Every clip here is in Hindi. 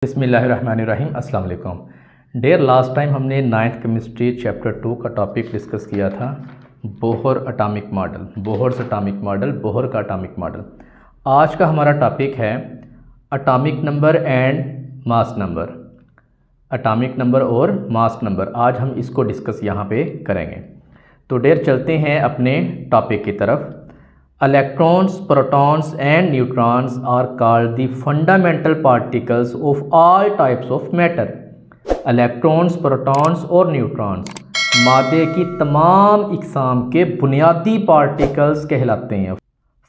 बिस्मिल्लाहिर्रहमानिर्रहीम अस्सलाम वालेकुम। डेयर लास्ट टाइम हमने 9th केमिस्ट्री चैप्टर 2 का टॉपिक डिस्कस किया था Bohr atomic model, Bohr's atomic model, Bohr का एटॉमिक मॉडल। आज का हमारा टॉपिक है atomic number and mass number, atomic number और मास नंबर। आज हम इसको डिस्कस यहाँ पे करेंगे। तो डेयर चलते हैं अपने टॉपिक की तरफ। Electrons, protons and neutrons are called the fundamental particles of all types of matter. Electrons, protons और न्यूट्रॉन्स मादे की तमाम इकसाम के बुनियादी पार्टिकल्स कहलाते हैं,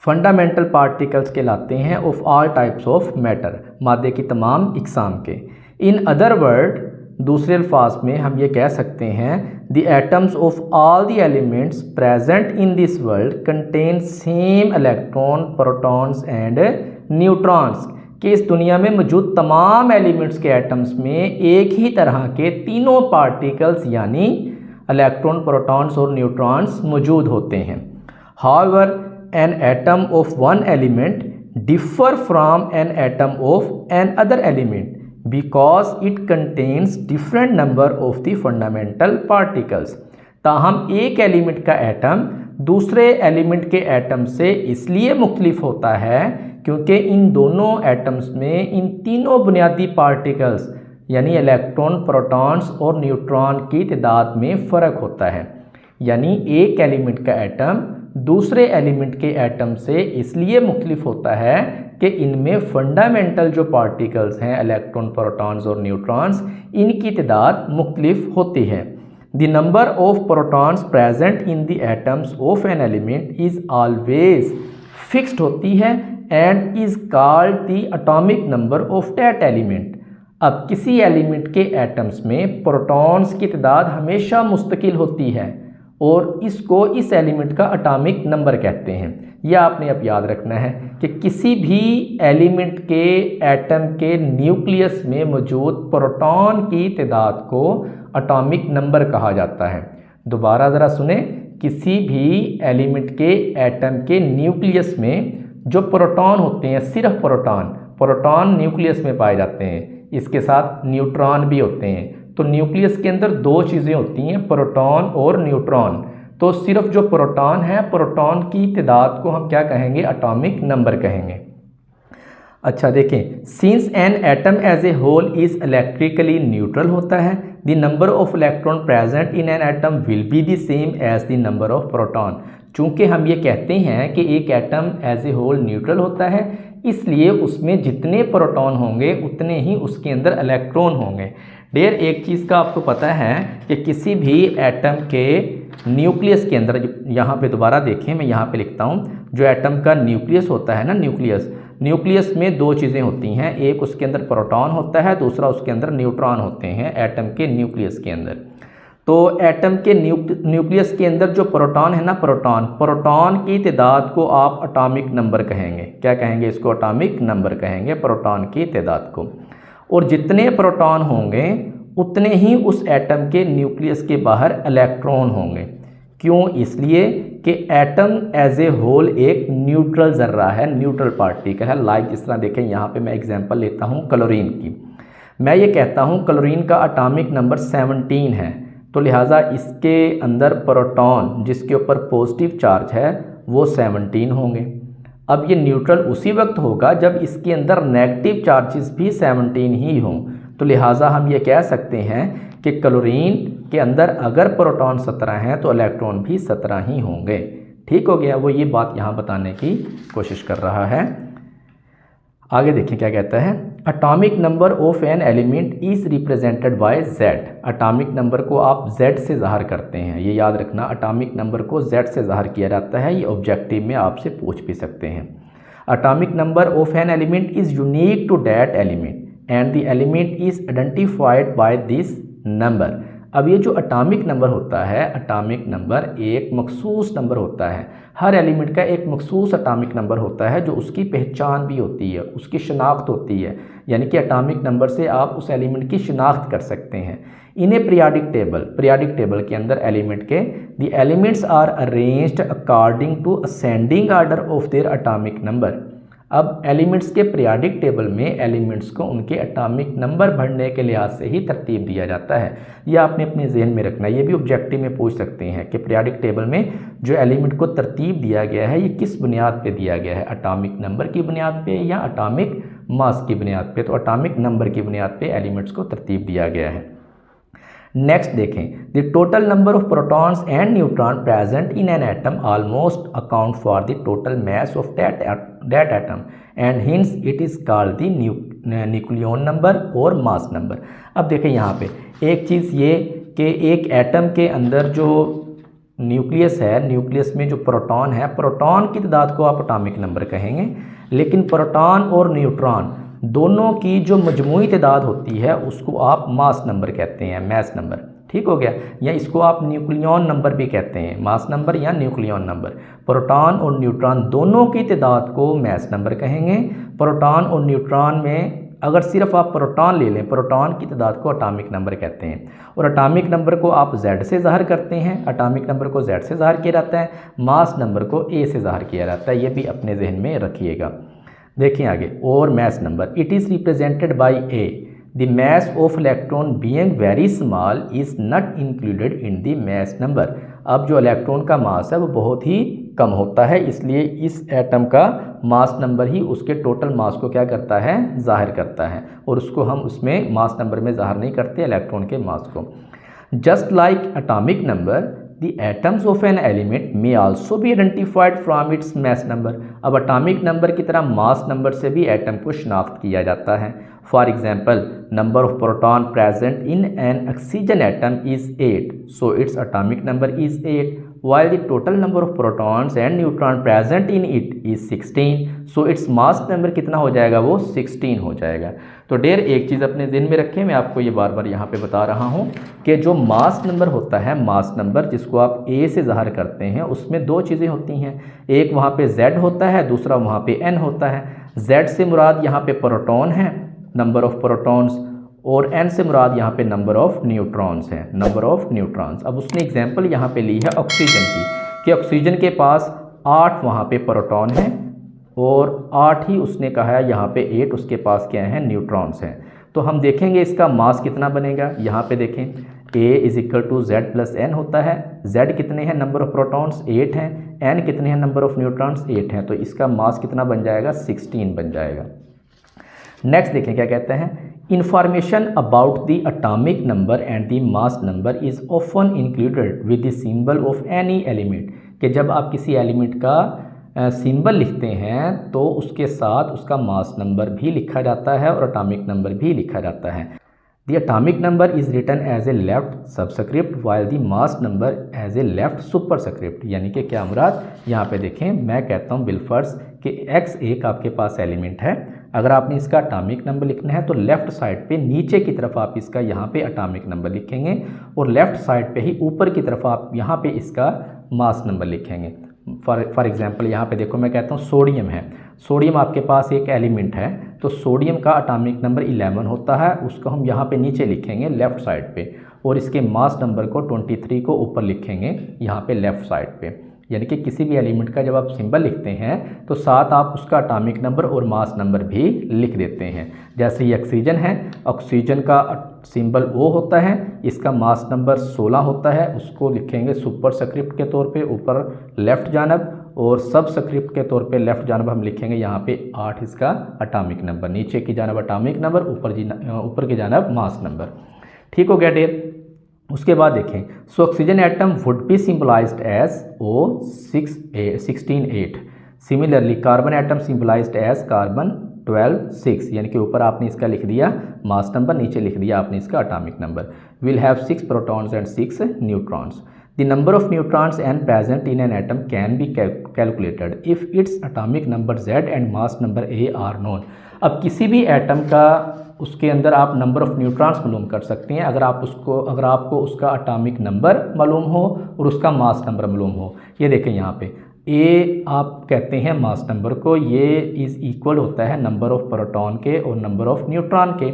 फंडामेंटल पार्टिकल्स कहलाते हैं of all types of matter, मादे की तमाम इकसाम के। इन अदर वर्ड, दूसरे अल्फाज में हम ये कह सकते हैं the atoms of all the elements present in this world contain same electron, protons and neutrons, कि इस दुनिया में मौजूद तमाम एलिमेंट्स के एटम्स में एक ही तरह के तीनों पार्टिकल्स यानी इलेक्ट्रॉन, प्रोटॉन्स और न्यूट्रॉन्स मौजूद होते हैं। However an atom of one element differ from an atom of another element because it contains different number of the fundamental particles। ताहम एक एलिमेंट का एटम दूसरे एलिमेंट के एटम से इसलिए मुख्तलिफ होता है क्योंकि इन दोनों एटम्स में इन तीनों बुनियादी पार्टिकल्स यानी इलेक्ट्रॉन, प्रोटॉन्स और न्यूट्रॉन की तादाद में फ़र्क होता है। यानी एक एलिमेंट का एटम दूसरे एलिमेंट के एटम से इसलिए मुख्तलिफ होता है कि इनमें फंडामेंटल जो पार्टिकल्स हैं इलेक्ट्रॉन, प्रोटॉन्स और न्यूट्रॉन्स, इनकी तादाद मुख्तलिफ होती है। The number of protons present in the atoms of an element is always fixed होती है and is called the atomic number of that element. अब किसी एलिमेंट के एटम्स में प्रोटॉन्स की तादाद हमेशा मुस्तकिल होती है और इसको इस एलिमेंट का एटॉमिक नंबर कहते हैं। यह आपने अब याद रखना है कि किसी भी एलिमेंट के एटम के न्यूक्लियस में मौजूद प्रोटॉन की तादाद को एटॉमिक नंबर कहा जाता है। दोबारा ज़रा सुने, किसी भी एलिमेंट के एटम के न्यूक्लियस में जो प्रोटॉन होते हैं, सिर्फ प्रोटॉन न्यूक्लियस में पाए जाते हैं, इसके साथ न्यूट्रॉन भी होते हैं। तो न्यूक्लियस के अंदर दो चीज़ें होती हैं, प्रोटॉन और न्यूट्रॉन। तो सिर्फ जो प्रोटॉन है, प्रोटॉन की तादाद को हम क्या कहेंगे? एटॉमिक नंबर कहेंगे। अच्छा देखें, since an atom as a whole is electrically neutral होता है, the number of electron present in an atom will be the same as the number of proton. चूँकि हम ये कहते हैं कि एक atom as a whole neutral होता है, इसलिए उसमें जितने प्रोटॉन होंगे उतने ही उसके अंदर इलेक्ट्रॉन होंगे। डेयर एक चीज़ का आपको पता है कि किसी भी एटम के न्यूक्लियस के अंदर, यहाँ पे दोबारा देखें, मैं यहाँ पे लिखता हूँ, जो एटम का न्यूक्लियस होता है ना, न्यूक्लियस में दो चीज़ें होती हैं, एक उसके अंदर प्रोटॉन होता है, दूसरा उसके अंदर न्यूट्रॉन होते हैं एटम के न्यूक्लियस के अंदर। तो एटम के न्यूक्लियस के अंदर जो प्रोटॉन है ना, प्रोटॉन की तादाद को आप एटॉमिक नंबर कहेंगे। क्या कहेंगे? इसको एटॉमिक नंबर कहेंगे, प्रोटॉन की तादाद को। और जितने प्रोटॉन होंगे उतने ही उस एटम के न्यूक्लियस के बाहर इलेक्ट्रॉन होंगे। क्यों? इसलिए कि एटम एज ए होल एक न्यूट्रल ज़र्रा है, न्यूट्रल पार्टिकल है। लाइक जिस तरह देखें, यहाँ पे मैं एग्जांपल लेता हूँ क्लोरीन की। मैं ये कहता हूँ क्लोरीन का एटॉमिक नंबर 17 है, तो लिहाजा इसके अंदर प्रोटॉन जिसके ऊपर पॉजिटिव चार्ज है वो 17 होंगे। अब ये न्यूट्रल उसी वक्त होगा जब इसके अंदर नेगेटिव चार्जेस भी 17 ही हों। तो लिहाजा हम ये कह सकते हैं कि क्लोरीन के अंदर अगर प्रोटॉन 17 हैं तो इलेक्ट्रॉन भी 17 ही होंगे। ठीक हो गया? वो ये बात यहाँ बताने की कोशिश कर रहा है। आगे देखिए क्या कहता है। Atomic number of an element is represented by Z. Atomic number को आप जेड से ज़ाहिर करते हैं, ये याद रखना, एटॉमिक नंबर को जेड से ज़ाहिर किया जाता है। ये ऑब्जेक्टिव में आपसे पूछ भी सकते हैं। Atomic number of an element is unique to that element and the element is identified by this number. अब ये जो एटॉमिक नंबर होता है, एटॉमिक नंबर एक मखसूस नंबर होता है। हर एलिमेंट का एक मखसूस एटॉमिक नंबर होता है जो उसकी पहचान भी होती है, उसकी शनाख्त होती है। यानी कि एटॉमिक नंबर से आप उस एलिमेंट की शनाख्त कर सकते हैं। इन्हें पीरियाडिक टेबल के अंदर एलिमेंट के the elements are arranged according to ascending order of their atomic number. अब एलिमेंट्स के पीरियोडिक टेबल में एलिमेंट्स को उनके एटॉमिक नंबर भरने के लिहाज से ही तरतीब दिया जाता है। ये आपने अपने जहन में रखना है। ये भी ऑब्जेक्टिव में पूछ सकते हैं कि पीरियोडिक टेबल में जो एलिमेंट को तरतीब दिया गया है ये किस बुनियाद पे दिया गया है, एटॉमिक नंबर की बुनियाद पे या एटॉमिक मास की बुनियाद पे। तो एटॉमिक नंबर की बुनियाद पे एलिमेंट्स को तरतीब दिया गया है। नेक्स्ट देखें, the total number of protons and neutron present in an atom almost account for the total mass of that atom and hints it is called the nucleon number और मास नंबर। अब देखें यहाँ पे एक चीज़ ये कि एक एटम के अंदर जो न्यूक्लियस है, न्यूक्लियस में जो प्रोटॉन है, प्रोटॉन की तादाद को आप एटॉमिक नंबर कहेंगे, लेकिन प्रोटॉन और न्यूट्रॉन दोनों की जो मजमूई तादाद होती है उसको आप मास नंबर कहते हैं, मैस नंबर। ठीक हो गया, या इसको आप न्यूक्लियन नंबर भी कहते हैं, मास नंबर या न्यूक्लियन नंबर। प्रोटॉन और न्यूट्रॉन दोनों की तादाद को मैस नंबर कहेंगे। प्रोटॉन और न्यूट्रॉन में अगर सिर्फ आप प्रोटॉन ले लें, प्रोटॉन की तादाद को एटॉमिक नंबर कहते हैं। और एटॉमिक नंबर को आप Z से ज़ाहिर करते हैं, एटॉमिक नंबर को Z से ज़ाहिर किया जाता है, मास नंबर को A से ज़ाहिर किया जाता है। ये भी अपने जहन में रखिएगा। देखिए आगे, और mass number it is represented by A। The mass of electron being very small is not included in the mass number. अब जो इलेक्ट्रॉन का मास है वो बहुत ही कम होता है, इसलिए इस एटम का मास नंबर ही उसके टोटल मास को क्या करता है, ज़ाहिर करता है, और उसको हम उसमें मास नंबर में ज़ाहिर नहीं करते इलेक्ट्रॉन के मास को। Just like atomic number The atoms of an element may also be identified from its mass number। अब एटॉमिक नंबर की तरह मास नंबर से भी एटम को शनाख्त किया जाता है। For example, number of proton present in N oxygen atom is 8, so it's atomic number is 8, while the total number of protons and neutron present in it is 16, so its mass number कितना हो जाएगा, वो 16 हो जाएगा। तो डेयर एक चीज़ अपने ज़हन में रखें, मैं आपको ये बार बार यहाँ पे बता रहा हूँ कि जो मास नंबर होता है, मास नंबर जिसको आप A से ज़ाहिर करते हैं, उसमें दो चीज़ें होती हैं, एक वहाँ पे Z होता है, दूसरा वहाँ पे N होता है। Z से मुराद यहाँ पे प्रोटॉन है, नंबर ऑफ प्रोटॉन्स, और N से मुराद यहाँ पे नंबर ऑफ न्यूट्रॉन्स है, नंबर ऑफ न्यूट्रॉन्स। अब उसने एग्जांपल यहाँ पे ली है ऑक्सीजन की, कि ऑक्सीजन के पास 8 वहाँ पे प्रोटॉन हैं और 8 ही उसने कहा है यहाँ पे 8 उसके पास क्या है, न्यूट्रॉन्स हैं। तो हम देखेंगे इसका मास कितना बनेगा। यहाँ पे देखें A is equal to Z plus N होता है। Z कितने हैं, नंबर ऑफ प्रोटॉन्स 8 हैं, N कितने हैं, नंबर ऑफ न्यूट्रॉन्स 8 हैं, तो इसका मास कितना बन जाएगा, 16 बन जाएगा। नेक्स्ट देखें क्या कहते हैं, information about the atomic number and the mass number is often included with the symbol of any element. कि जब आप किसी एलिमेंट का सिंबल लिखते हैं तो उसके साथ उसका मास नंबर भी लिखा जाता है और एटॉमिक नंबर भी लिखा जाता है। The atomic number is written as a left subscript while the mass number as a left superscript. यानी कि क्या मुराद, यहाँ पे देखें, मैं कहता हूँ बिलफर्ज कि X एक आपके पास एलिमेंट है, अगर आपने इसका एटॉमिक नंबर लिखना है तो लेफ़्ट साइड पे नीचे की तरफ आप इसका यहाँ पे एटॉमिक नंबर लिखेंगे और लेफ़्ट साइड पे ही ऊपर की तरफ आप यहाँ पे इसका मास नंबर लिखेंगे। फॉर एग्जांपल यहाँ पे देखो, मैं कहता हूँ सोडियम है, सोडियम आपके पास एक एलिमेंट है, तो सोडियम का एटॉमिक नंबर 11 होता है, उसको हम यहाँ पे नीचे लिखेंगे लेफ़्ट साइड पे, और इसके मास नंबर को 23 को ऊपर लिखेंगे यहाँ पे लेफ़्ट साइड पे। यानी कि किसी भी एलिमेंट का जब आप सिंबल लिखते हैं तो साथ आप उसका एटॉमिक नंबर और मास नंबर भी लिख देते हैं। जैसे ये ऑक्सीजन है, ऑक्सीजन का सिंबल O होता है, इसका मास नंबर 16 होता है, उसको लिखेंगे सुपर स्क्रिप्ट के तौर पे ऊपर लेफ़्ट जानब, और सब स्क्रिप्ट के तौर पे लेफ़्ट जानब हम लिखेंगे यहाँ पे 8 इसका एटॉमिक नंबर, नीचे की जानब एटॉमिक नंबर, ऊपर की जानब मास नंबर। ठीक हो गया डेर। उसके बाद देखें, so oxygen atom would be symbolized as O16 similarly carbon atom symbolized as carbon 12 यानी कि ऊपर आपने इसका लिख दिया मास नंबर, नीचे लिख दिया आपने इसका atomic number. Will have 6 protons and 6 neutrons. The number of neutrons and present in an atom can be calculated if its atomic number Z and mass number A are known. अब किसी भी एटम का उसके अंदर आप नंबर ऑफ़ न्यूट्रॉन्स मालूम कर सकते हैं अगर आपको उसका एटॉमिक नंबर मालूम हो और उसका मास नंबर मालूम हो। ये देखें यहाँ पे A आप कहते हैं मास नंबर को, ये इज़ इक्वल होता है नंबर ऑफ़ प्रोटॉन के और नंबर ऑफ़ न्यूट्रॉन के।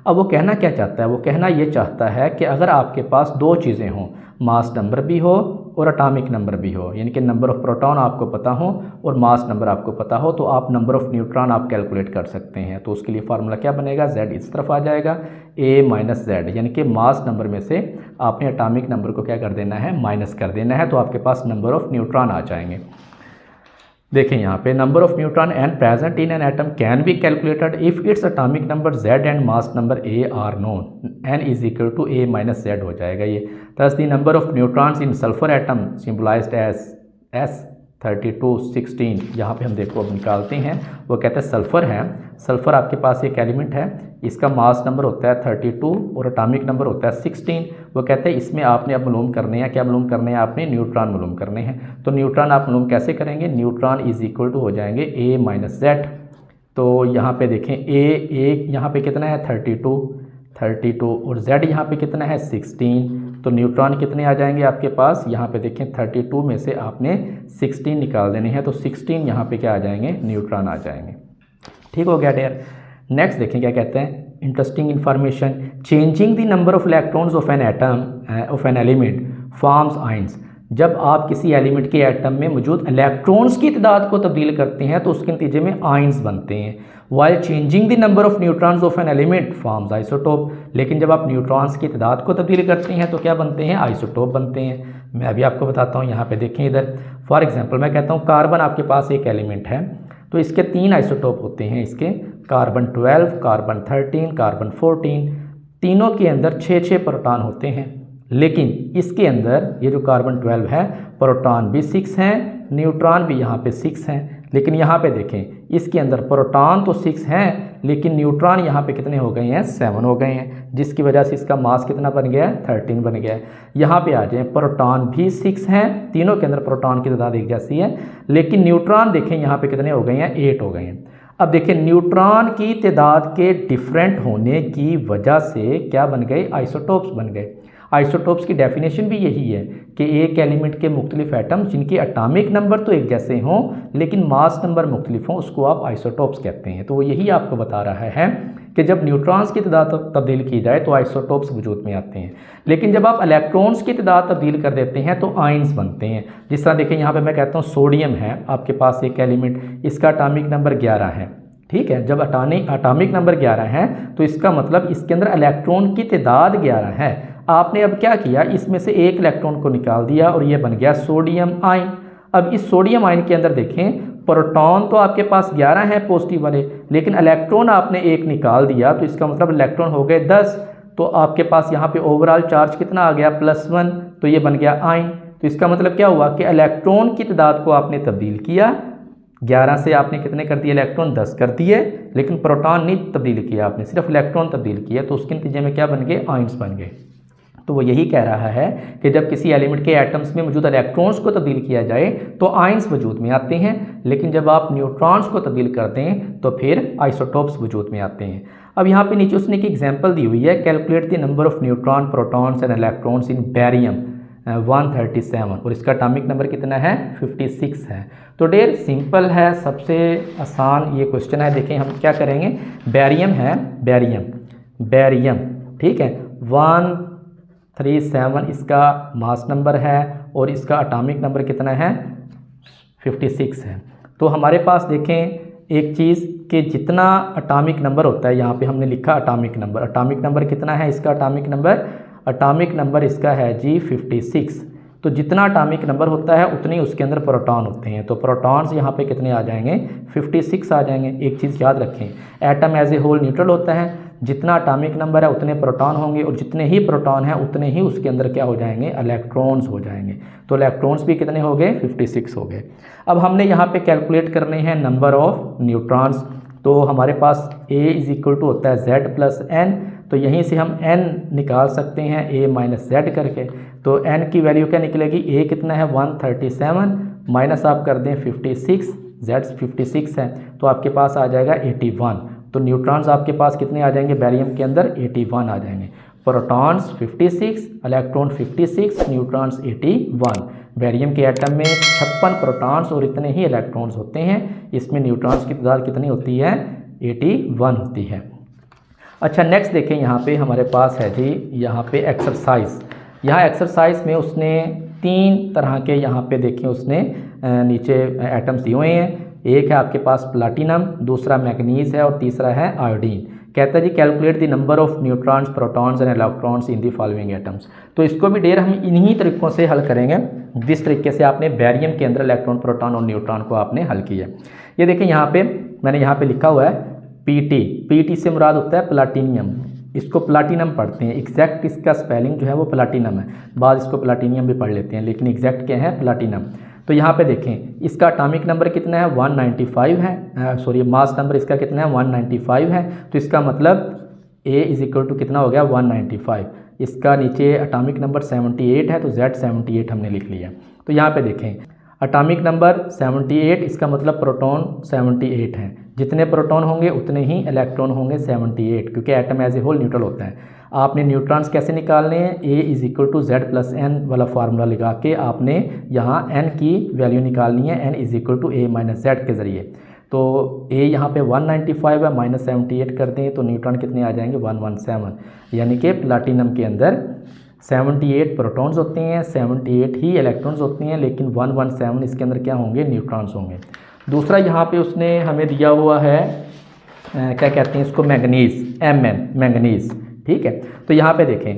अब वो कहना क्या चाहता है, वो कहना ये चाहता है कि अगर आपके पास दो चीज़ें हों, मास नंबर भी हो और एटॉमिक नंबर भी हो, यानी कि नंबर ऑफ़ प्रोटॉन आपको पता हो और मास नंबर आपको पता हो, तो आप नंबर ऑफ़ न्यूट्रॉन आप कैलकुलेट कर सकते हैं। तो उसके लिए फार्मूला क्या बनेगा, Z इस तरफ आ जाएगा, A माइनस Z, यानी कि मास नंबर में से आपने एटॉमिक नंबर को क्या कर देना है, माइनस कर देना है, तो आपके पास नंबर ऑफ़ न्यूट्रॉन आ जाएंगे। देखें यहाँ पे number of neutron N present in an atom can be calculated if its atomic number Z and mass number A are known, n is equal to A minus Z हो जाएगा ये। Thus the number of neutrons in sulphur atom symbolized as S32 16, यहाँ पे हम देखो अब निकालते हैं। वो कहते हैं सल्फ़र है, सल्फ़र आपके पास एक एलिमेंट है, इसका मास नंबर होता है 32 और एटॉमिक नंबर होता है 16। वो कहते हैं इसमें आपने अब मालूम करने हैं, क्या मालूम करने हैं आपने, न्यूट्रॉन मालूम करने हैं। तो न्यूट्रॉन आप मालूम कैसे करेंगे, न्यूट्रॉन इज इक्वल टू हो जाएंगे A माइनस Z। तो यहाँ पे देखें A यहाँ पे कितना है 32 और Z यहाँ पे कितना है 16, तो न्यूट्रॉन कितने आ जाएंगे आपके पास, यहाँ पे देखें 32 में से आपने 16 निकाल देने हैं, तो 16 यहाँ पे क्या आ जाएंगे, न्यूट्रॉन आ जाएंगे। ठीक हो गया डियर। नेक्स्ट देखें क्या कहते हैं, interesting information, changing the number of electrons of N atom of an element forms ions. जब आप किसी एलिमेंट के एटम में मौजूद इलेक्ट्रॉन्स की तादाद को तब्दील करते हैं तो उसके नतीजे में आयंस बनते हैं। While changing the number of neutrons of an element forms isotope, लेकिन जब आप न्यूट्रॉन्स की तादाद को तब्दील करते हैं तो क्या बनते हैं, आइसोटोप बनते हैं। मैं अभी आपको बताता हूँ, यहाँ पे देखें इधर फॉर एग्जांपल मैं कहता हूँ कार्बन आपके पास एक एलिमेंट है, तो इसके 3 आइसोटोप होते हैं, इसके कार्बन 12, कार्बन 13, कार्बन 14, तीनों के अंदर 6 प्रोटॉन होते हैं। लेकिन इसके अंदर ये जो कार्बन 12 है, प्रोटॉन भी 6 हैं, न्यूट्रॉन भी यहाँ पे 6 हैं। लेकिन यहाँ पे देखें इसके अंदर प्रोटॉन तो 6 हैं, लेकिन न्यूट्रॉन यहाँ पे कितने हो गए हैं, 7 हो गए हैं, जिसकी वजह से इसका मास कितना बन गया है, 13 बन गया है। यहाँ पे आ जाए, प्रोटॉन भी 6 हैं, तीनों के अंदर प्रोटॉन की तादाद एक जैसी है, लेकिन न्यूट्रॉन देखें यहाँ पे कितने हो गए हैं, 8 हो गए हैं। अब देखिए न्यूट्रॉन की तादाद के डिफरेंट होने की वजह से क्या बन गए, आइसोटोप्स बन गए। आइसोटोप्स की डेफिनेशन भी यही है कि एक एलिमेंट के मुख्तलिफ एटम जिनके एटॉमिक नंबर तो एक जैसे हों लेकिन मास नंबर मुख्तलिफ हों, उसको आप आइसोटोप्स कहते हैं। तो वो यही आपको बता रहा है कि जब न्यूट्रॉन्स की तादाद तब्दील की जाए तो आइसोटोप्स वजूद में आते हैं, लेकिन जब आप इलेक्ट्रॉन्स की तादाद तब्दील कर देते हैं तो आयंस बनते हैं। जिस तरह देखिए यहाँ पे मैं कहता हूँ सोडियम है आपके पास एक एलिमेंट, इसका एटॉमिक नंबर 11 है, ठीक है। जब एटॉमिक नंबर 11 है तो इसका मतलब इसके अंदर इलेक्ट्रॉन की तादाद 11 है। आपने अब क्या किया, इसमें से एक इलेक्ट्रॉन को निकाल दिया और ये बन गया सोडियम आयन। अब इस सोडियम आयन के अंदर देखें प्रोटॉन तो आपके पास 11 हैं पॉजिटिव वाले, लेकिन इलेक्ट्रॉन आपने एक निकाल दिया, तो इसका मतलब इलेक्ट्रॉन हो गए 10। तो आपके पास यहाँ पे ओवरऑल चार्ज कितना आ गया, +1, तो ये बन गया आयन। तो इसका मतलब क्या हुआ कि इलेक्ट्रॉन की तादाद को आपने तब्दील किया, 11 से आपने कितने कर दिए, इलेक्ट्रॉन 10 कर दिए, लेकिन प्रोटॉन नहीं तब्दील किया आपने, सिर्फ इलेक्ट्रॉन तब्दील किया, तो उसके नतीजे में क्या बन गए, आयंस बन गए। तो वो यही कह रहा है कि जब किसी एलिमेंट के एटम्स में मौजूद इलेक्ट्रॉन्स को तब्दील किया जाए तो आयंस वजूद में आते हैं, लेकिन जब आप न्यूट्रॉन्स को तब्दील करते हैं तो फिर आइसोटोप्स वजूद में आते हैं। अब यहाँ पे नीचे उसने एक एग्जांपल दी हुई है, calculate the number of neutron, protons and electrons in barium 137, और इसका एटॉमिक नंबर कितना है, 56 है। तो डेर सिंपल है, सबसे आसान ये क्वेश्चन है। देखें हम क्या करेंगे, बैरियम है, बैरियम ठीक है, 137 इसका मास नंबर है और इसका एटॉमिक नंबर कितना है, 56 है। तो हमारे पास देखें एक चीज़ कि जितना एटॉमिक नंबर होता है, यहाँ पे हमने लिखा एटॉमिक नंबर कितना है, इसका एटॉमिक नंबर इसका है जी 56। तो जितना एटॉमिक नंबर होता है उतने उसके अंदर प्रोटॉन होते हैं, तो प्रोटॉन्स यहाँ पे कितने आ जाएंगे, 56 आ जाएंगे। एक चीज़ याद रखें, atom as a whole neutral होता है, जितना एटॉमिक नंबर है उतने प्रोटॉन होंगे और जितने ही प्रोटॉन हैं उतने ही उसके अंदर क्या हो जाएंगे, इलेक्ट्रॉन्स हो जाएंगे। तो इलेक्ट्रॉन्स भी कितने हो गए, 56 हो गए। अब हमने यहाँ पे कैलकुलेट करने हैं नंबर ऑफ न्यूट्रॉन्स। तो हमारे पास A इज इक्वल टू होता है Z प्लस N, तो यहीं से हम N निकाल सकते हैं A माइनस Z करके। तो N की वैल्यू क्या निकलेगी, A कितना है 137 माइनस आप कर दें 56, Z 56 है, तो आपके पास आ जाएगा 81। तो न्यूट्रॉन्स आपके पास कितने आ जाएंगे, बैरियम के अंदर 81 आ जाएंगे। Protons 56, electron 56, neutrons 81। बैरियम के एटम में 56 प्रोटॉन्स और इतने ही इलेक्ट्रॉन्स होते हैं, इसमें न्यूट्रॉन्स की तादाद कितनी होती है, 81 होती है। अच्छा नेक्स्ट देखें, यहाँ पे हमारे पास है जी, यहाँ पे एक्सरसाइज। यहाँ एक्सरसाइज में उसने 3 तरह के यहाँ पे देखिए उसने नीचे एटम्स दिए हुए हैं। एक है आपके पास प्लाटिनम, दूसरा मैग्नीज है और तीसरा है आयोडीन। कहता है जी calculate the number of neutrons, protons and electrons in the following atoms. तो इसको भी डेर हम इन्हीं तरीक़ों से हल करेंगे जिस तरीके से आपने बैरियम के अंदर इलेक्ट्रॉन, प्रोटॉन और न्यूट्रॉन को आपने हल किया। ये देखिए यहाँ पे मैंने यहाँ पे लिखा हुआ है पीटी से मुराद होता है प्लाटिनियम, इसको प्लाटिनम पढ़ते हैं। एग्जैक्ट इसका स्पेलिंग जो है वो प्लाटिनम है, बाद इसको प्लाटिनियम भी पढ़ लेते हैं, लेकिन एग्जैक्ट क्या है प्लाटिनम। तो यहाँ पे देखें इसका एटॉमिक नंबर कितना है 195 है, सॉरी मास नंबर इसका कितना है 195 है। तो इसका मतलब A इज इक्वल टू कितना हो गया 195। इसका नीचे एटॉमिक नंबर 78 है तो Z 78 हमने लिख लिया। तो यहाँ पे देखें एटॉमिक नंबर 78, इसका मतलब प्रोटॉन 78 हैं। जितने प्रोटॉन होंगे उतने ही इलेक्ट्रॉन होंगे 78, क्योंकि atom as a whole neutral होता है। आपने न्यूट्रॉन्स कैसे निकालने हैं, A is equal to Z plus N वाला फार्मूला लगा के आपने यहाँ N की वैल्यू निकालनी है, N is equal to A minus Z के ज़रिए। तो A यहाँ पे 195 है, माइनस 78 कर दें तो न्यूट्रॉन कितने आ जाएंगे 117, यानी कि प्लाटिनम के अंदर 78 प्रोटॉन्स होते हैं, 78 ही इलेक्ट्रॉन्स होते हैं, लेकिन 117 इसके अंदर क्या होंगे न्यूट्रॉन्स होंगे। दूसरा यहाँ पे उसने हमें दिया हुआ है क्या कहते हैं इसको मैंगनीज, Mn मैंगनीज, ठीक है। तो यहाँ पे देखें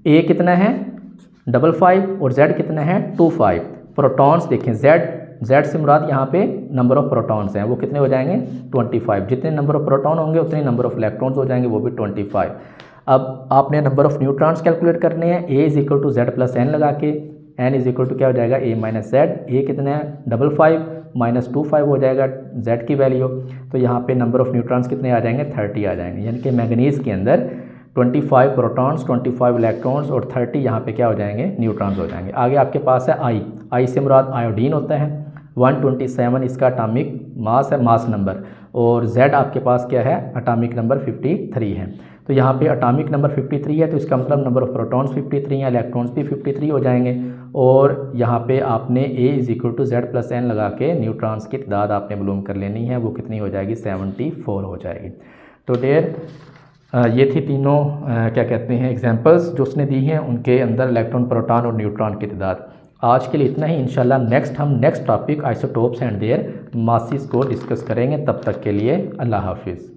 A कितना है 55 और Z कितना है 25। प्रोटॉन्स देखें Z से मुराद यहाँ पे नंबर ऑफ प्रोटॉन्स हैं, वो कितने हो जाएंगे 25। जितने नंबर ऑफ प्रोटॉन होंगे उतने नंबर ऑफ इलेक्ट्रॉन्स हो जाएंगे, वो भी 25। अब आपने नंबर ऑफ न्यूट्रॉन्स कैलकुलेट करने हैं, A is equal to Z plus N लगा के, N इज इक्वल टू क्या हो जाएगा A माइनस Z। A कितना है 55 माइनस 25 हो जाएगा Z की वैल्यू। तो यहाँ पे नंबर ऑफ न्यूट्रॉन्स कितने आ जाएंगे 30 आ जाएंगे, यानी कि मैंगनीज के अंदर 25 प्रोटॉन्स, 25 इलेक्ट्रॉन्स और 30 यहाँ पे क्या हो जाएंगे न्यूट्रॉन्स हो जाएंगे। आगे आपके पास है I से मुराद आयोडीन होता है, 127 इसका एटॉमिक मास है, मास नंबर, और Z आपके पास क्या है एटॉमिक नंबर 53 है। तो यहाँ पे एटॉमिक नंबर 53 है तो इसका मतलब नंबर ऑफ प्रोटॉन्स 53 हैं, इलेक्ट्रॉन्स भी 53 हो जाएंगे। और यहाँ पे आपने A is equal to Z plus N लगा के न्यूट्रॉन्स की तादाद आपने मालूम कर लेनी है, वो कितनी हो जाएगी 74 हो जाएगी। तो डेयर ये थी तीनों क्या कहते हैं एग्जांपल्स जो उसने दी हैं, उनके अंदर इलेक्ट्रॉन, प्रोटॉन और न्यूट्रॉन की तादाद। आज के लिए इतना ही। इंशाल्लाह हम next topic isotopes and there masses को डिस्कस करेंगे। तब तक के लिए अल्लाह हाफिज़।